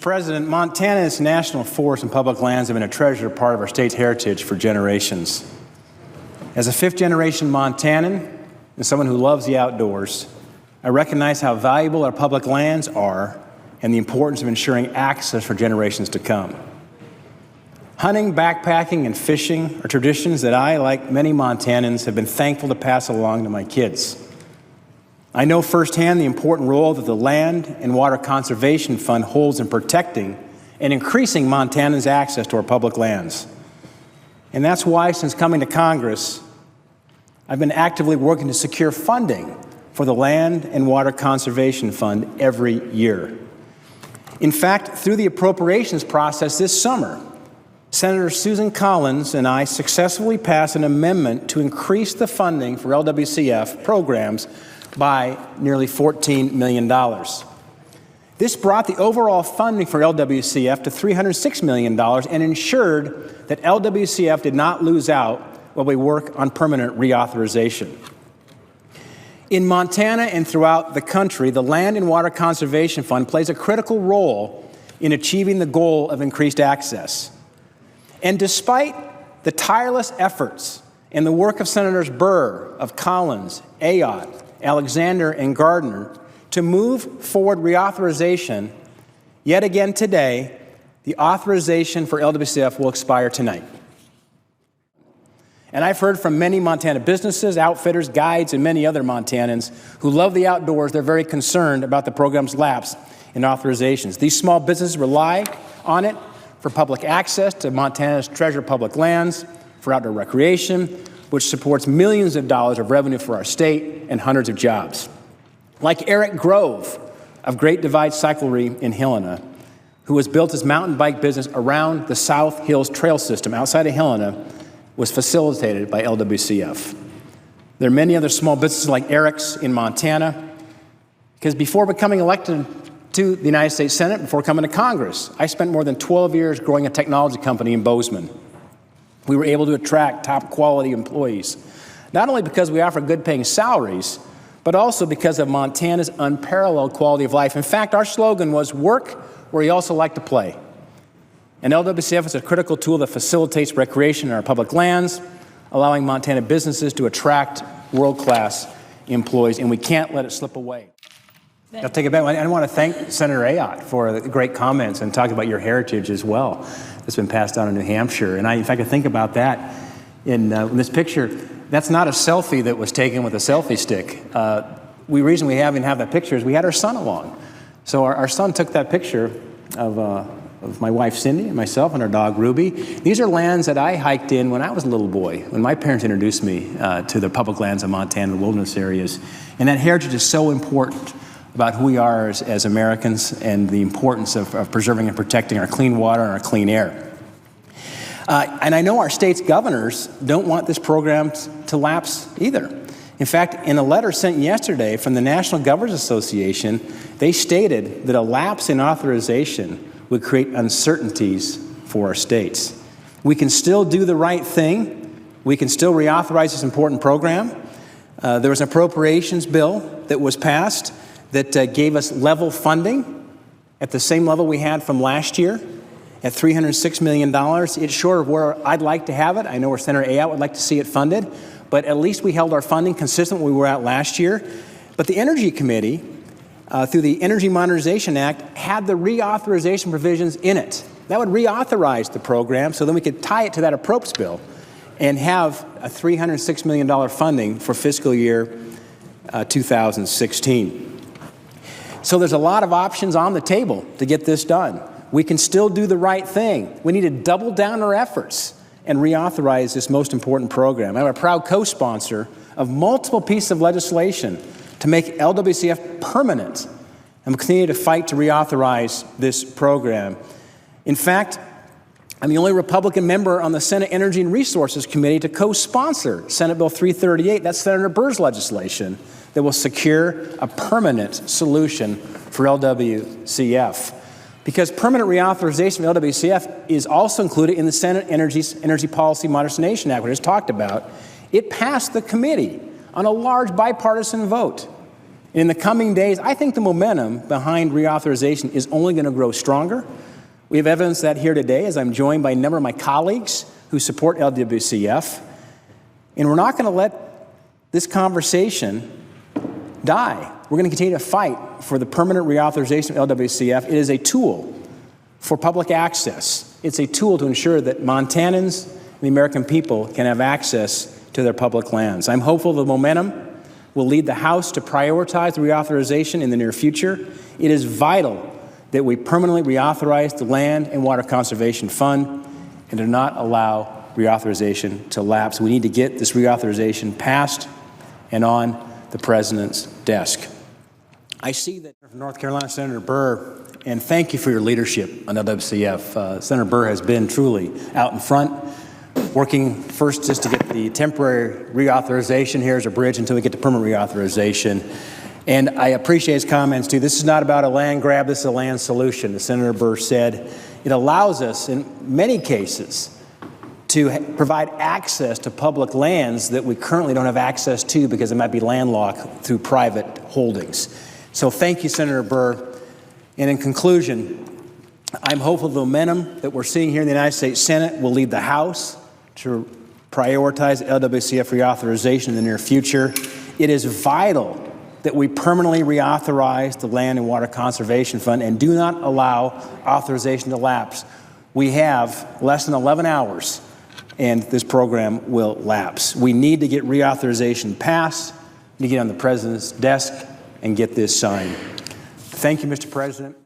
President, Montana's national forests and public lands have been a treasured part of our state's heritage for generations. As a fifth-generation Montanan and someone who loves the outdoors, I recognize how valuable our public lands are and the importance of ensuring access for generations to come. Hunting, backpacking, and fishing are traditions that I, like many Montanans, have been thankful to pass along to my kids. I know firsthand the important role that the Land and Water Conservation Fund holds in protecting and increasing Montana's access to our public lands. And that's why, since coming to Congress, I've been actively working to secure funding for the Land and Water Conservation Fund every year. In fact, through the appropriations process this summer, Senator Susan Collins and I successfully passed an amendment to increase the funding for LWCF programs by nearly $14 million. This brought the overall funding for LWCF to $306 million and ensured that LWCF did not lose out while we work on permanent reauthorization. In Montana and throughout the country, the Land and Water Conservation Fund plays a critical role in achieving the goal of increased access. And despite the tireless efforts and the work of Senators Burr, of Collins, Ayotte, Alexander, and Gardner to move forward reauthorization, yet again today, the authorization for LWCF will expire tonight. And I've heard from many Montana businesses, outfitters, guides, and many other Montanans who love the outdoors. They're very concerned about the program's lapse in authorizations. These small businesses rely on it for public access to Montana's treasured public lands, for outdoor recreation, which supports millions of dollars of revenue for our state and hundreds of jobs. Like Eric Grove of Great Divide Cyclery in Helena, who has built his mountain bike business around the South Hills Trail System outside of Helena, was facilitated by LWCF. There are many other small businesses like Eric's in Montana, because before becoming elected to the United States Senate, before coming to Congress, I spent more than 12 years growing a technology company in Bozeman. We were able to attract top quality employees, not only because we offer good paying salaries, but also because of Montana's unparalleled quality of life. In fact, our slogan was work where you also like to play. And LWCF is a critical tool that facilitates recreation in our public lands, allowing Montana businesses to attract world-class employees, and we can't let it slip away. I'll take it back. I want to thank Senator Ayotte for the great comments and talk about your heritage as well that's been passed down in New Hampshire. And if I could think about that in this picture, that's not a selfie that was taken with a selfie stick. The reason we have that picture is we had our son along. So our son took that picture of my wife Cindy and myself and our dog Ruby. These are lands that I hiked in when I was a little boy, when my parents introduced me to the public lands of Montana, the wilderness areas. And that heritage is so important about who we are as Americans and the importance of preserving and protecting our clean water and our clean air. And I know our state's governors don't want this program to lapse either. In fact, in a letter sent yesterday from the National Governors Association, they stated that a lapse in authorization would create uncertainties for our states. We can still do the right thing. We can still reauthorize this important program. There was an appropriations bill that was passed that gave us level funding at the same level we had from last year at $306 million. It's short of where I'd like to have it. I know where Senator Ayotte would like to see it funded, but at least we held our funding consistent with where we were at last year. But the Energy Committee, through the Energy Modernization Act, had the reauthorization provisions in it. That would reauthorize the program so then we could tie it to that appropriations bill and have a $306 million funding for fiscal year 2016. So there's a lot of options on the table to get this done. We can still do the right thing. We need to double down our efforts and reauthorize this most important program. I'm a proud co-sponsor of multiple pieces of legislation to make LWCF permanent, and we'll continue to fight to reauthorize this program. In fact, I'm the only Republican member on the Senate Energy and Resources Committee to co-sponsor Senate Bill 338. That's Senator Burr's legislation that will secure a permanent solution for LWCF. Because permanent reauthorization of LWCF is also included in the Senate Energy Policy Modernization Act, which I just talked about. It passed the committee on a large bipartisan vote. In the coming days, I think the momentum behind reauthorization is only going to grow stronger. We have evidence that here today as I'm joined by a number of my colleagues who support LWCF. And we're not going to let this conversation die. We're going to continue to fight for the permanent reauthorization of LWCF. It is a tool for public access. It's a tool to ensure that Montanans and the American people can have access to their public lands. I'm hopeful the momentum will lead the House to prioritize the reauthorization in the near future. It is vital that we permanently reauthorize the Land and Water Conservation Fund and do not allow reauthorization to lapse. We need to get this reauthorization passed and on the President's desk. I see that from North Carolina, Senator Burr, and thank you for your leadership on LWCF. Senator Burr has been truly out in front, working first just to get the temporary reauthorization here as a bridge until we get to permanent reauthorization. And I appreciate his comments, too. This is not about a land grab. This is a land solution. As Senator Burr said, it allows us, in many cases, to provide access to public lands that we currently don't have access to because it might be landlocked through private holdings. So thank you, Senator Burr. And in conclusion, I'm hopeful the momentum that we're seeing here in the United States Senate will lead the House to prioritize LWCF reauthorization in the near future. It is vital that we permanently reauthorize the Land and Water Conservation Fund and do not allow authorization to lapse. We have less than 11 hours and this program will lapse. We need to get reauthorization passed, to get on the President's desk and get this signed. Thank you, Mr. President.